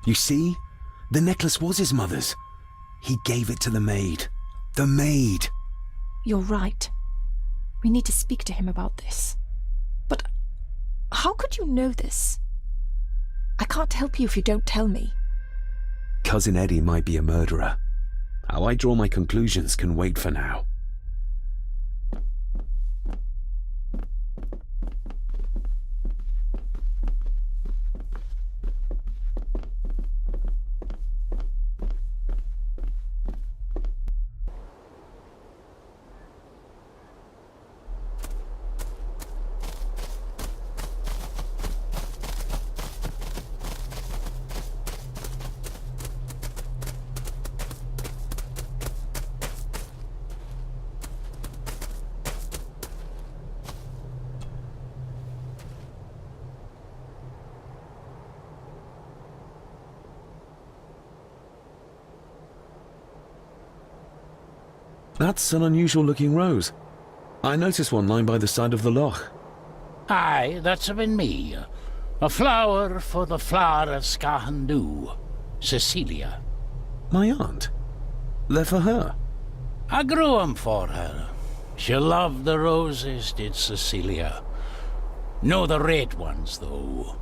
You see? The necklace was his mother's. He gave it to the maid. The maid! You're right. We need to speak to him about this. But how could you know this? I can't help you if you don't tell me. Cousin Eddie might be a murderer. How I draw my conclusions can wait for now. That's an unusual-looking rose. I noticed one lying by the side of the loch. Aye, that's been me. A flower for the flower of Scahandoo, Cecilia. My aunt? They're for her? I grew 'em for her. She loved the roses, did Cecilia. No the red ones, though.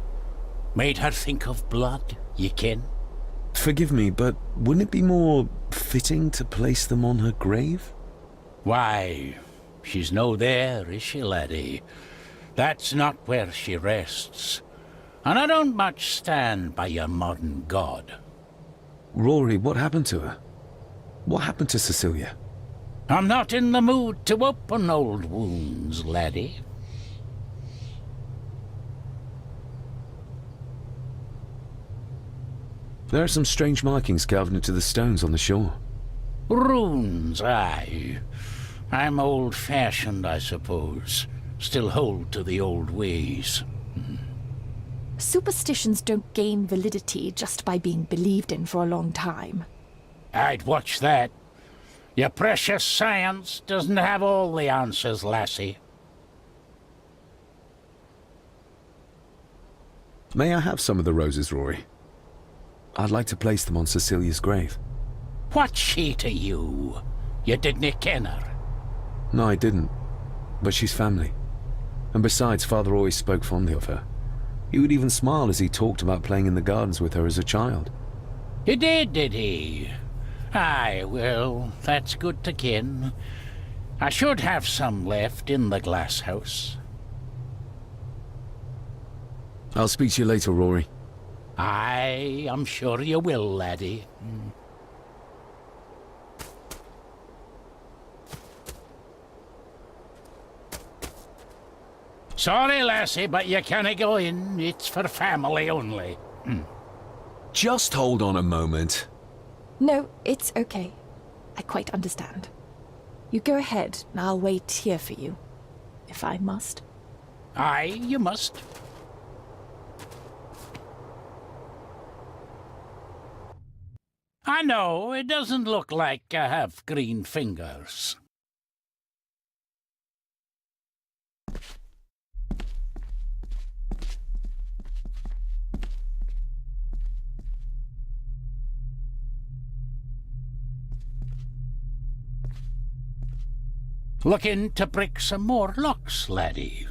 Made her think of blood, ye ken. Forgive me, but wouldn't it be more fitting to place them on her grave? Why, she's no there, is she, laddie? That's not where she rests. And I don't much stand by your modern god. Rory, what happened to her? What happened to Cecilia? I'm not in the mood to open old wounds, laddie. There are some strange markings carved into the stones on the shore. Runes, aye. I'm old-fashioned, I suppose. Still hold to the old ways. Superstitions don't gain validity just by being believed in for a long time. I'd watch that. Your precious science doesn't have all the answers, lassie. May I have some of the roses, Rory? I'd like to place them on Cecilia's grave. What's she to you? You didn't ken her. No, I didn't. But she's family. And besides, Father always spoke fondly of her. He would even smile as he talked about playing in the gardens with her as a child. He did he? Aye, well, that's good to ken. I should have some left in the glass house. I'll speak to you later, Rory. Aye, I'm sure you will, laddie. Sorry, lassie, but you can't go in. It's for family only. Just hold on a moment. No, it's okay. I quite understand. You go ahead, and I'll wait here for you, if I must. Aye, you must. I know, it doesn't look like I have green fingers. Looking to brick some more locks, laddie.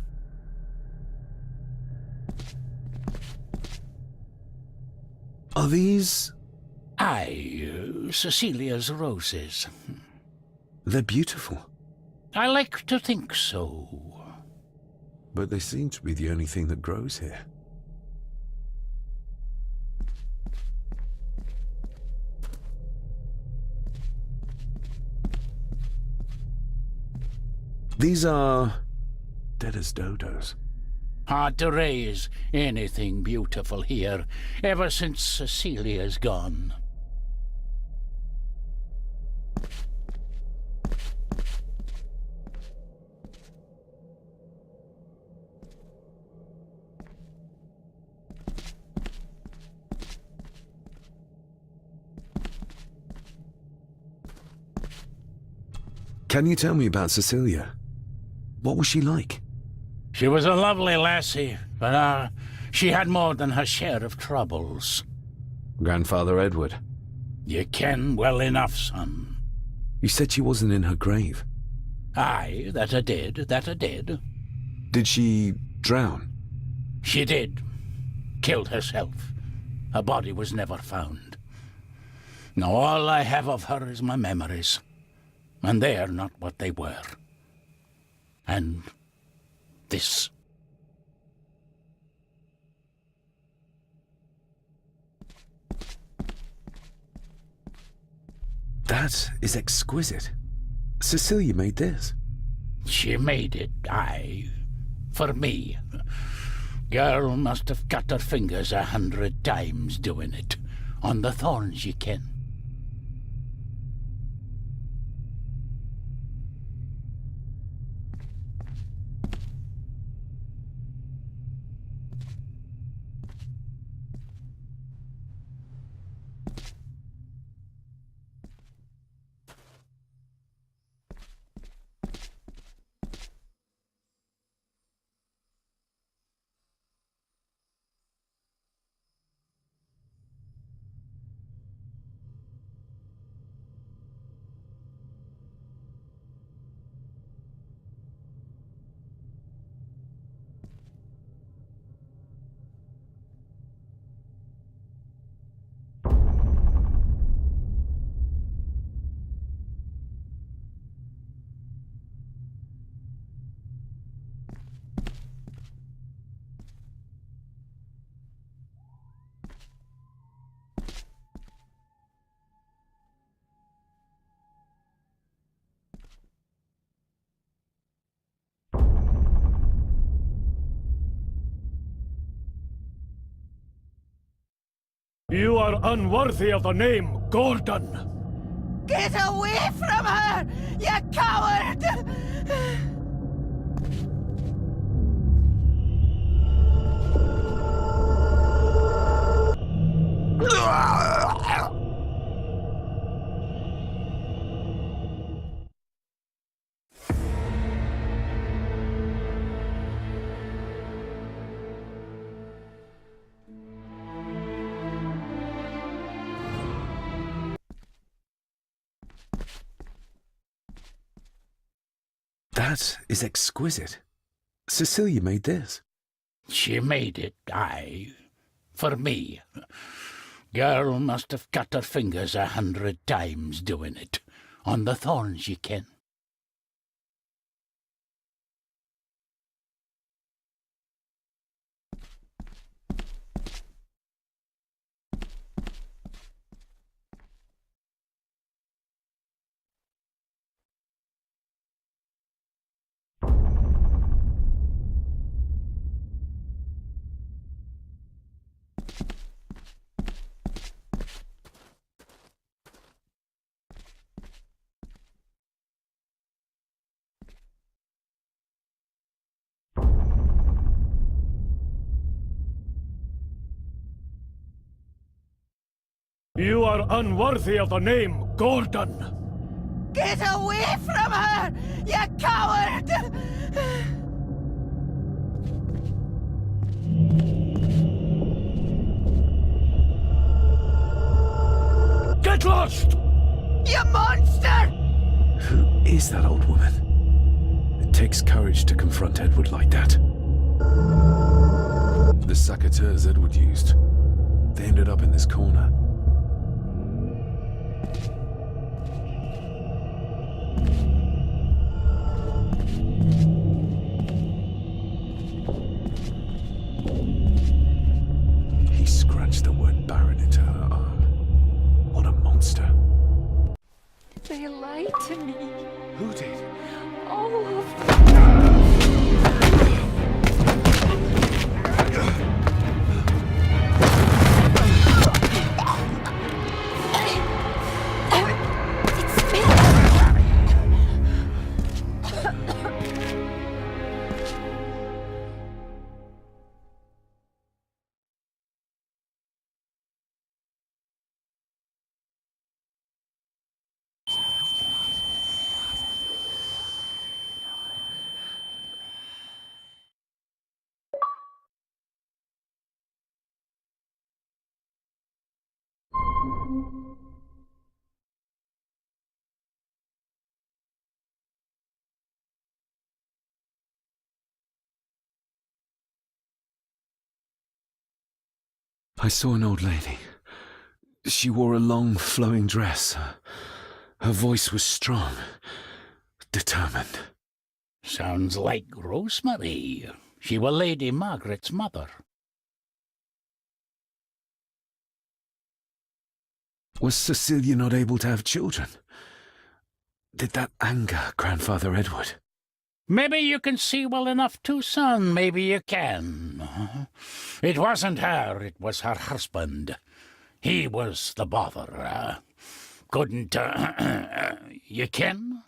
Are these... Aye, Cecilia's roses. They're beautiful. I like to think so. But they seem to be the only thing that grows here. These are... dead as dodos. Hard to raise anything beautiful here, ever since Cecilia's gone. Can you tell me about Cecilia? What was she like? She was a lovely lassie, but she had more than her share of troubles. Grandfather Edward. You ken well enough, son. You said she wasn't in her grave. Aye, that I did. Did she drown? She did. Killed herself. Her body was never found. Now all I have of her is my memories. And they are not what they were. And this. That is exquisite. Cecilia made this. She made it, aye. For me. Girl must have cut her fingers 100 times doing it. On the thorns, ye ken. You are unworthy of the name Gordon. Get away from her, you coward! That is exquisite. Cecilia made this. She made it, aye. For me. Girl must have cut her fingers 100 times doing it. On the thorns, ye ken. You are unworthy of the name Gordon. Get away from her, you coward! Get lost! You monster! Who is that old woman? It takes courage to confront Edward like that. The saboteurs Edward used. They ended up in this corner. He scratched the word Baron into her arm. What a monster. They lied to me. Who did? All of them. It's me. I saw an old lady. She wore a long, flowing dress. Her voice was strong, determined. Sounds like Rosemary. She were Lady Margaret's mother. Was Cecilia not able to have children? Did that anger Grandfather Edward? Maybe you can see well enough too, son. Maybe you can. It wasn't her, it was her husband. He was the bother. Couldn't, you ken?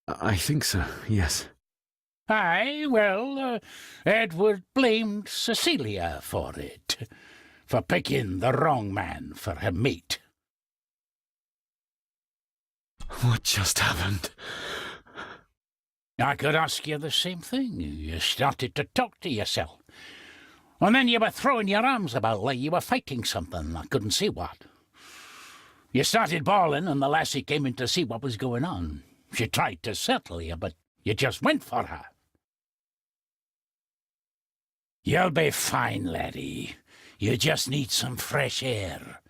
I think so, yes. Aye, well, Edward blamed Cecilia for it, for picking the wrong man for her mate. What just happened? I could ask you the same thing. You started to talk to yourself. And then you were throwing your arms about like you were fighting something. I couldn't see what. You started bawling and the lassie came in to see what was going on. She tried to settle you, but you just went for her. You'll be fine, laddie. You just need some fresh air.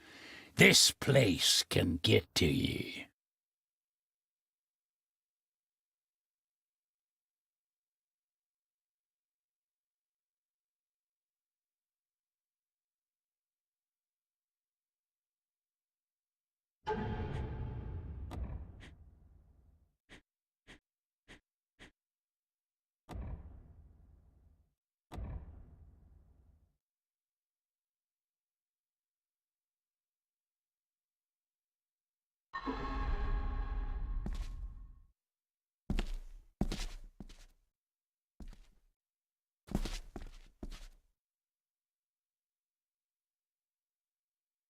This place can get to you.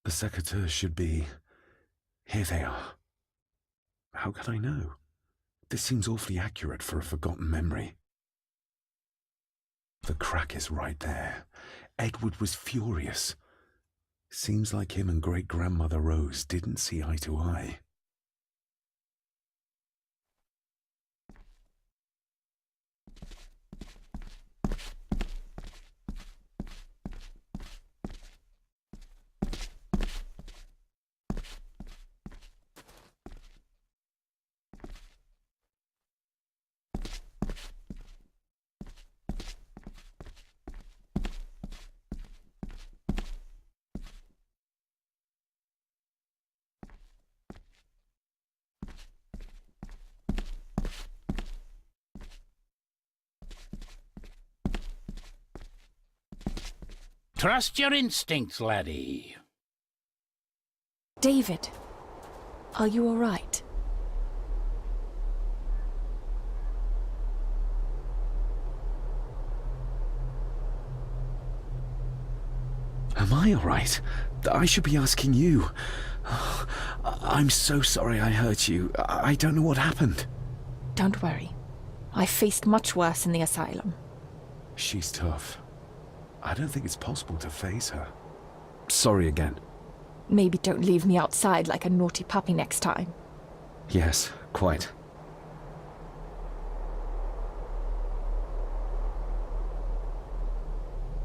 The secateurs should be... Here they are. How could I know? This seems awfully accurate for a forgotten memory. The crack is right there. Edward was furious. Seems like him and great-grandmother Rose didn't see eye to eye. Trust your instincts, laddie. David, are you all right? Am I all right? I should be asking you. I'm so sorry I hurt you. I don't know what happened. Don't worry. I faced much worse in the asylum. She's tough. I don't think it's possible to face her. Sorry again. Maybe don't leave me outside like a naughty puppy next time. Yes, quite.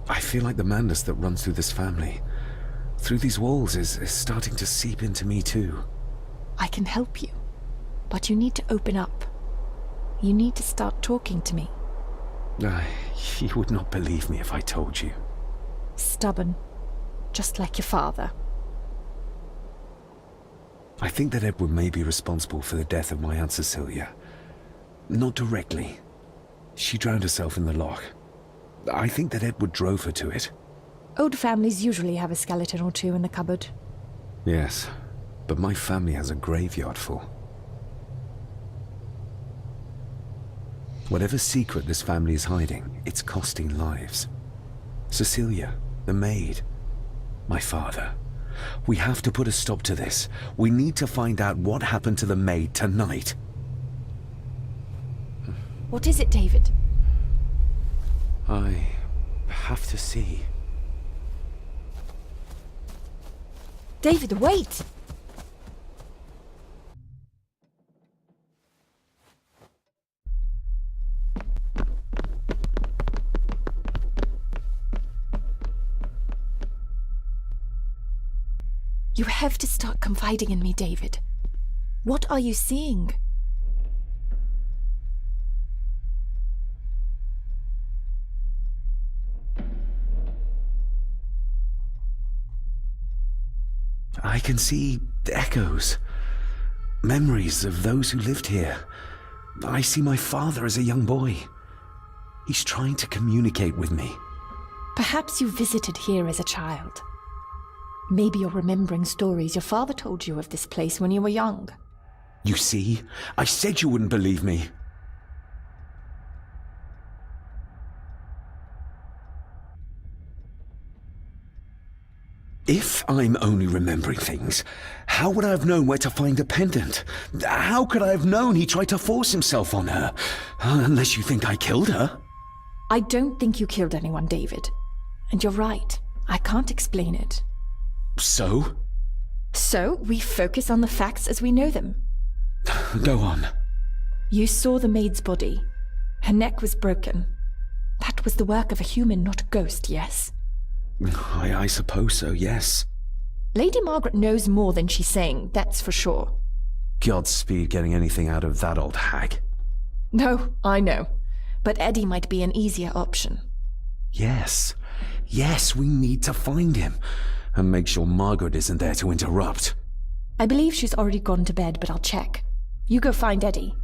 I feel like the madness that runs through this family, through these walls, is starting to seep into me too. I can help you, but you need to open up. You need to start talking to me. You would not believe me if I told you. Stubborn, just like your father. I think that Edward may be responsible for the death of my Aunt Cecilia. Not directly. She drowned herself in the loch. I think that Edward drove her to it. Old families usually have a skeleton or two in the cupboard. Yes, but my family has a graveyard full. Whatever secret this family is hiding, it's costing lives. Cecilia, the maid, my father. We have to put a stop to this. We need to find out what happened to the maid tonight. What is it, David? I have to see. David, wait! You have to start confiding in me, David. What are you seeing? I can see echoes, memories of those who lived here. I see my father as a young boy. He's trying to communicate with me. Perhaps you visited here as a child. Maybe you're remembering stories your father told you of this place when you were young. You see? I said you wouldn't believe me. If I'm only remembering things, how would I have known where to find the pendant? How could I have known he tried to force himself on her? Unless you think I killed her. I don't think you killed anyone, David. And you're right. I can't explain it. So? So, we focus on the facts as we know them. Go on. You saw the maid's body. Her neck was broken. That was the work of a human, not a ghost, yes? I suppose so, yes. Lady Margaret knows more than she's saying, that's for sure. Godspeed getting anything out of that old hag. No, I know. But Eddie might be an easier option. Yes. Yes, we need to find him. And make sure Margaret isn't there to interrupt. I believe she's already gone to bed, but I'll check. You go find Eddie.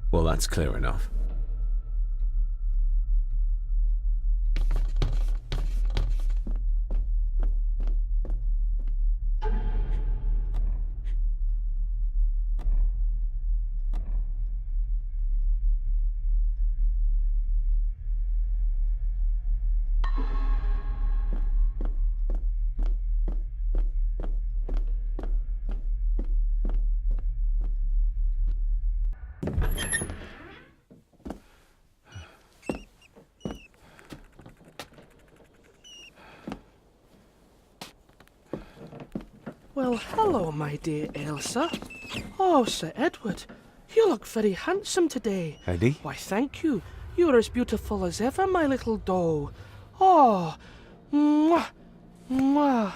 Well, that's clear enough. Well, hello, my dear Elsa. Oh, Sir Edward, you look very handsome today. Eddie? Why, thank you. You're as beautiful as ever, my little doll. Oh, mwah, mwah.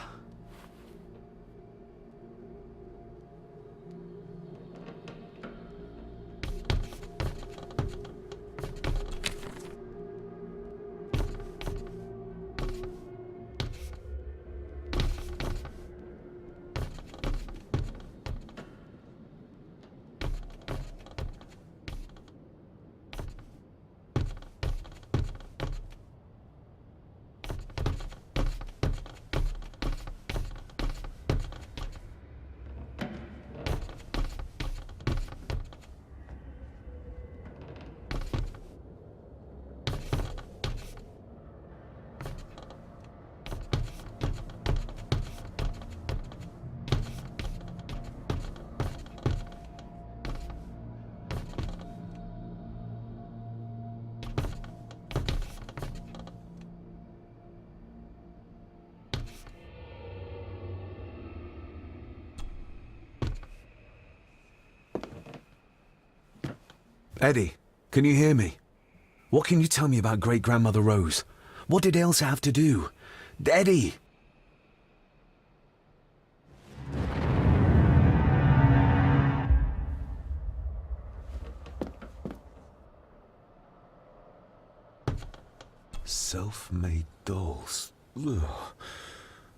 Eddie, can you hear me? What can you tell me about great-grandmother Rose? What did Elsa have to do? Eddie! Self-made dolls. Ugh.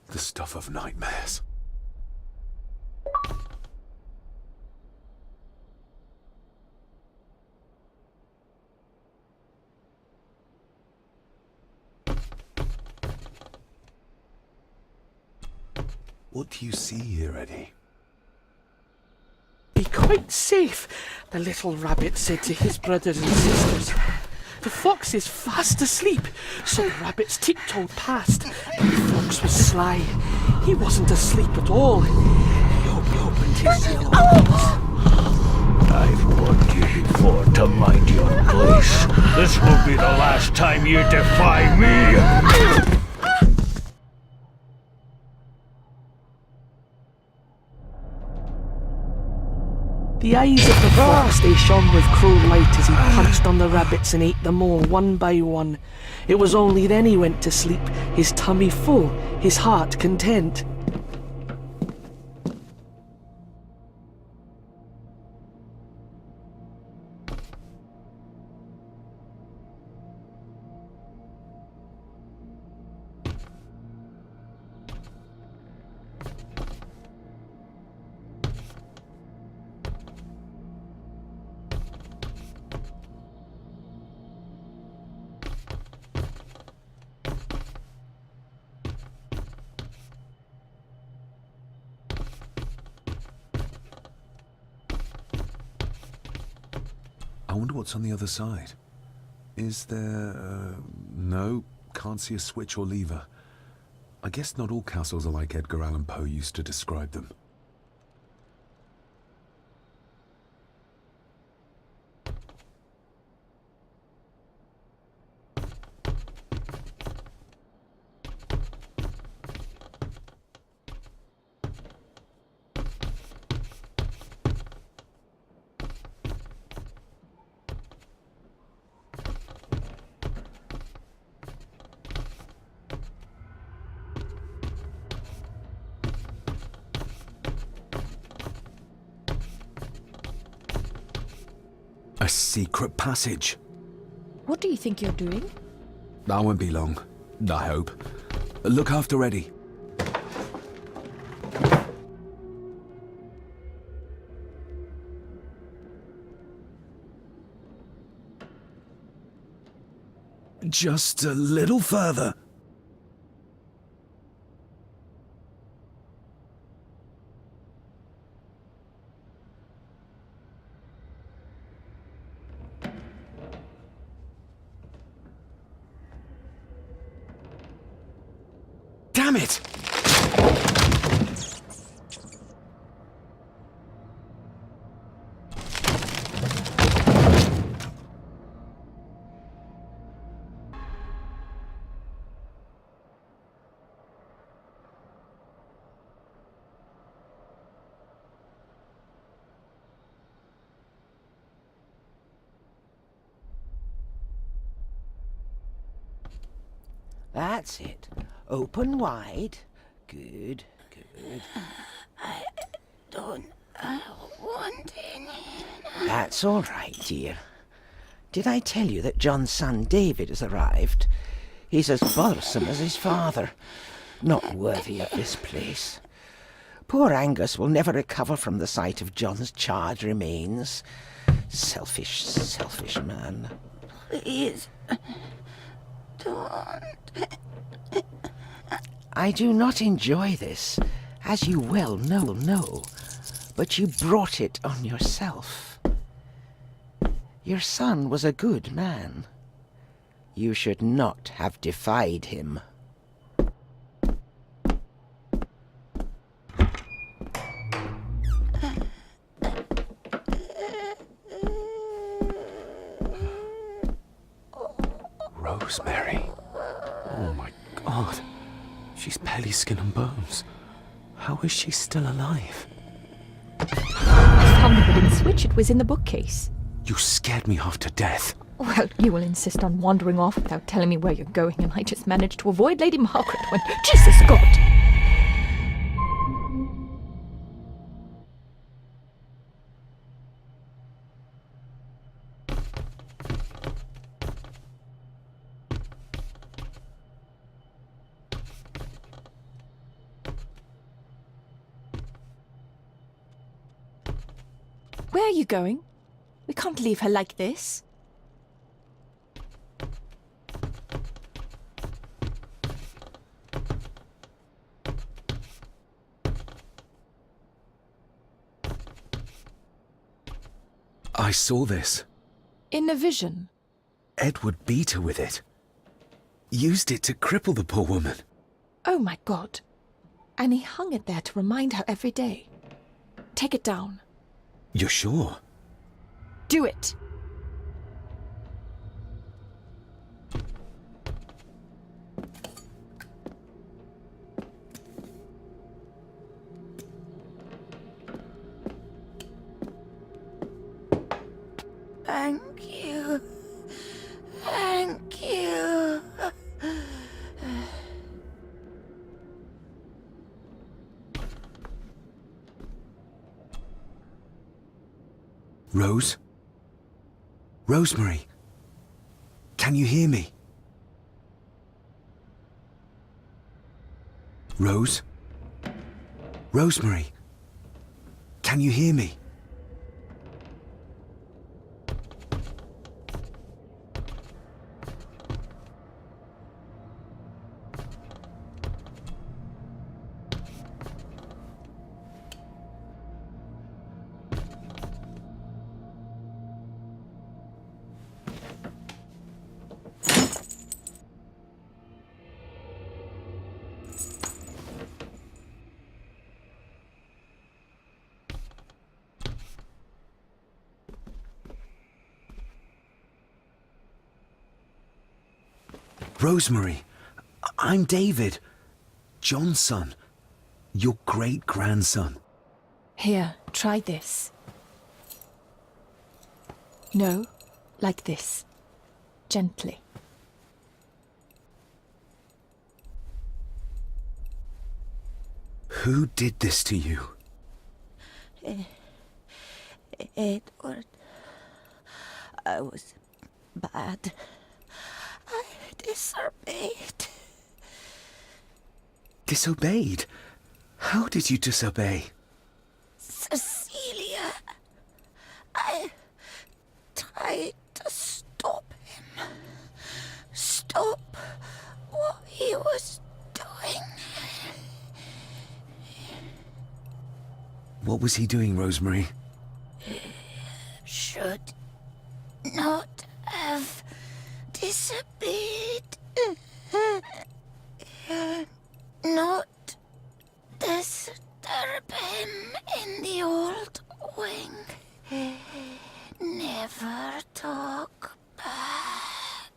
The stuff of nightmares. What do you see here, Eddie? Be quite safe, the little rabbit said to his brothers and sisters. The fox is fast asleep, so the rabbits tiptoed past, but the fox was sly. He wasn't asleep at all. He opened his yellow eyes. I've warned you before to mind your place. This will be the last time you defy me! The eyes of the fox, they shone with cruel light as he punched on the rabbits and ate them all one by one. It was only then he went to sleep, his tummy full, his heart content. I wonder what's on the other side. Is there... no, can't see a switch or lever. I guess not all castles are like Edgar Allan Poe used to describe them. A secret passage. What do you think you're doing? That won't be long, I hope. Look after Eddie. Just a little further. Damn it! That's it. Open wide. Good, good. I don't want any. That's all right, dear. Did I tell you that John's son David has arrived? He's as bothersome as his father. Not worthy of this place. Poor Angus will never recover from the sight of John's charred remains. Selfish, selfish man. Please, don't. I do not enjoy this, as you well know, but you brought it on yourself. Your son was a good man. You should not have defied him. Rosemary. Oh my God. She's barely skin and bones. How is she still alive? I found the hidden switch. It was in the bookcase. You scared me half to death. Well, you will insist on wandering off without telling me where you're going, and I just managed to avoid Lady Margaret when... Jesus God! Where are you going? We can't leave her like this. I saw this. In a vision. Edward beat her with it. Used it to cripple the poor woman. Oh my God. And he hung it there to remind her every day. Take it down. You're sure? Do it. Thank you. Thank you. Rose? Rosemary? Can you hear me? Rose? Rosemary? Can you hear me? Rosemary, I'm David, John's son, your great-grandson. Here, try this. No, like this. Gently. Who did this to you? Edward, I was bad. I disobeyed. Disobeyed? How did you disobey? Cecilia, I tried to stop him. Stop what he was doing. What was he doing, Rosemary? Should not have disobeyed. Not disturb him in the old wing. Never talk back.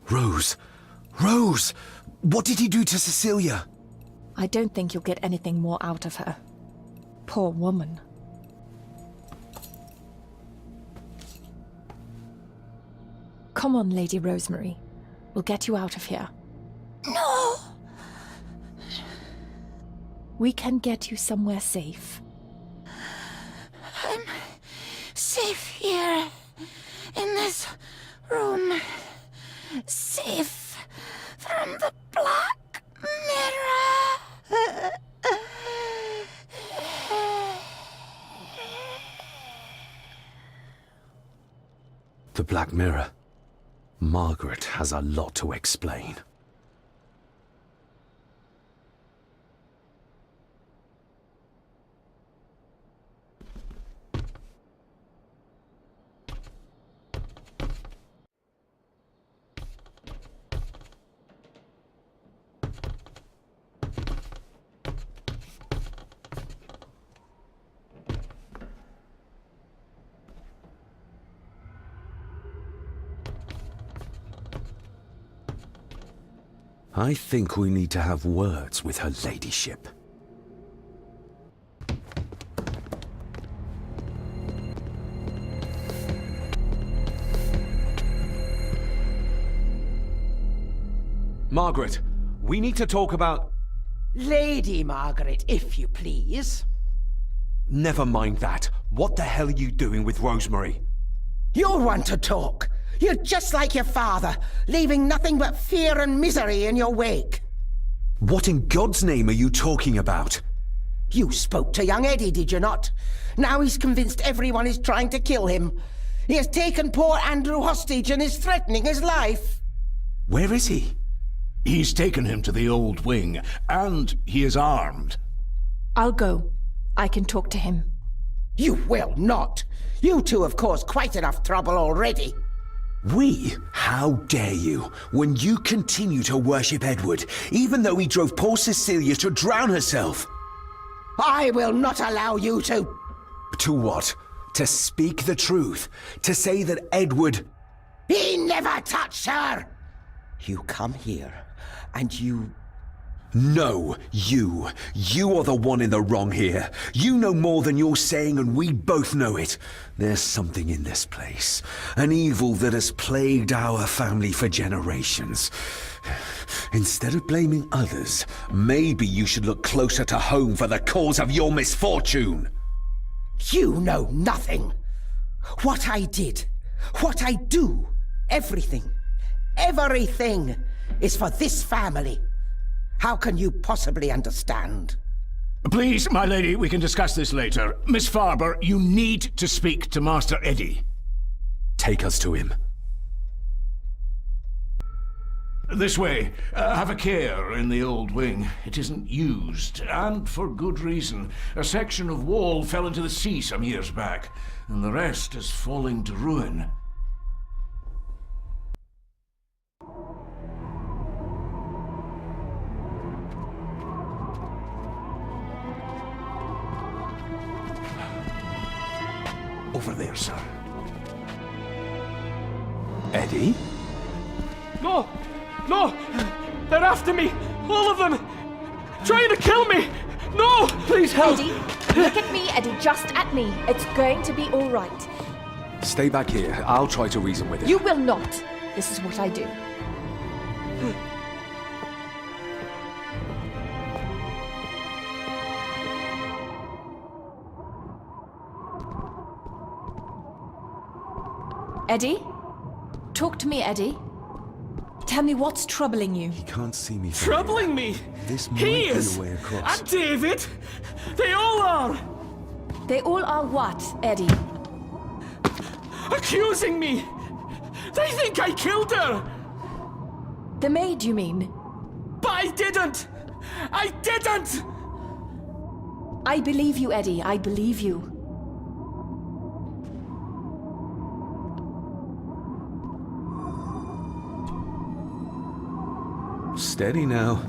Rose! Rose! What did he do to Cecilia? I don't think you'll get anything more out of her. Poor woman. Come on, Lady Rosemary. We'll get you out of here. No! We can get you somewhere safe. I'm safe here. In this room. Safe from the Black Mirror. The Black Mirror. Margaret has a lot to explain. I think we need to have words with her ladyship. Margaret, we need to talk about... Lady Margaret, if you please. Never mind that. What the hell are you doing with Rosemary? You're one to talk. You're just like your father, leaving nothing but fear and misery in your wake. What in God's name are you talking about? You spoke to young Eddie, did you not? Now he's convinced everyone is trying to kill him. He has taken poor Andrew hostage and is threatening his life. Where is he? He's taken him to the old wing, and he is armed. I'll go. I can talk to him. You will not. You two have caused quite enough trouble already. We? How dare you, when you continue to worship Edward, even though he drove poor Cecilia to drown herself? I will not allow you to... To what? To speak the truth? To say that Edward... He never touched her! You come here, and you... No, you. You are the one in the wrong here. You know more than you're saying, and we both know it. There's something in this place. An evil that has plagued our family for generations. Instead of blaming others, maybe you should look closer to home for the cause of your misfortune. You know nothing. What I did, what I do, everything is for this family. How can you possibly understand? Please, my lady, we can discuss this later. Miss Farber, you need to speak to Master Eddie. Take us to him. This way. Have a care in the old wing. It isn't used, and for good reason. A section of wall fell into the sea some years back, and the rest is falling to ruin. Over there, sir. Eddie? No! No! They're after me! All of them! Trying to kill me! No! Please help! Eddie, look at me, Eddie, just at me. It's going to be all right. Stay back here. I'll try to reason with him. You will not. This is what I do. Eddie? Talk to me, Eddie. Tell me what's troubling you. He can't see me from Troubling here. me! This might He be is! a way across. And David! They all are! They all are what, Eddie? Accusing me! They think I killed her! The maid, you mean? But I didn't! I didn't! I believe you, Eddie. I believe you. Steady now.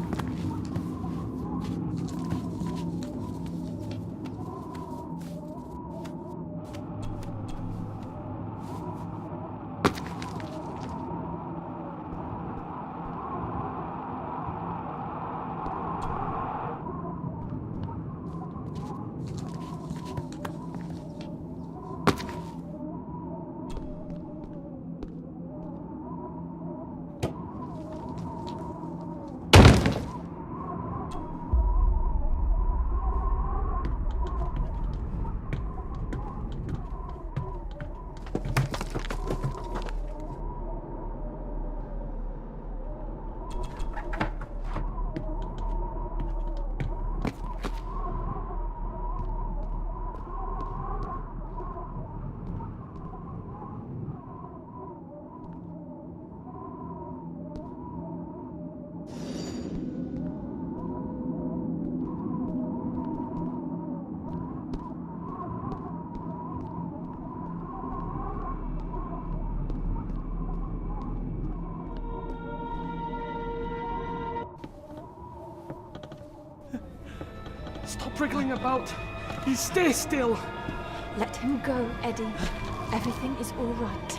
Stop wriggling about. You stay still. Let him go, Eddie. Everything is all right.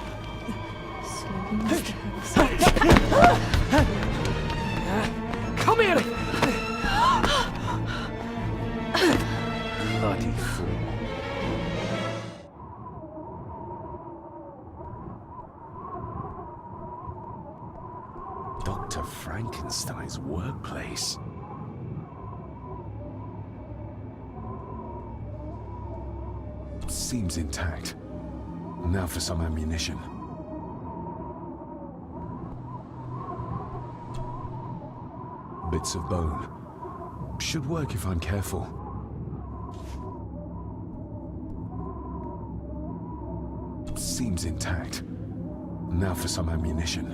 Slowly, Mr. Harris. Come here! Bloody fool. Dr. Frankenstein's workplace. Seems intact. Now for some ammunition. Bits of bone. Should work if I'm careful. Seems intact. Now for some ammunition.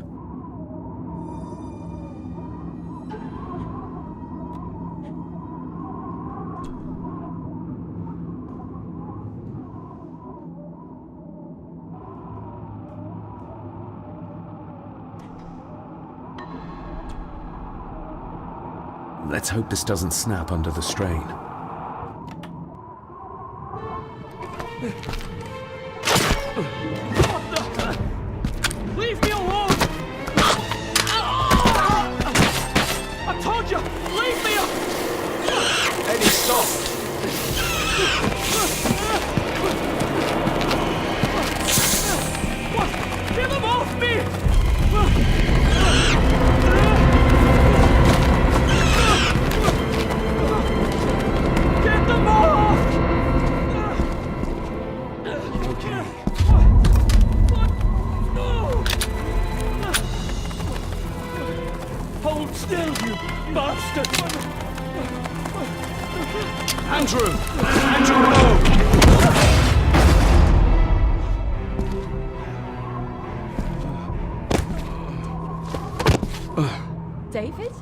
Let's hope this doesn't snap under the strain. Leave me alone! I told you, leave me alone! Eddie, stop! What? Get them off me! Get them off! Okay. No! Hold still, you bastard! Andrew! Andrew, no! David?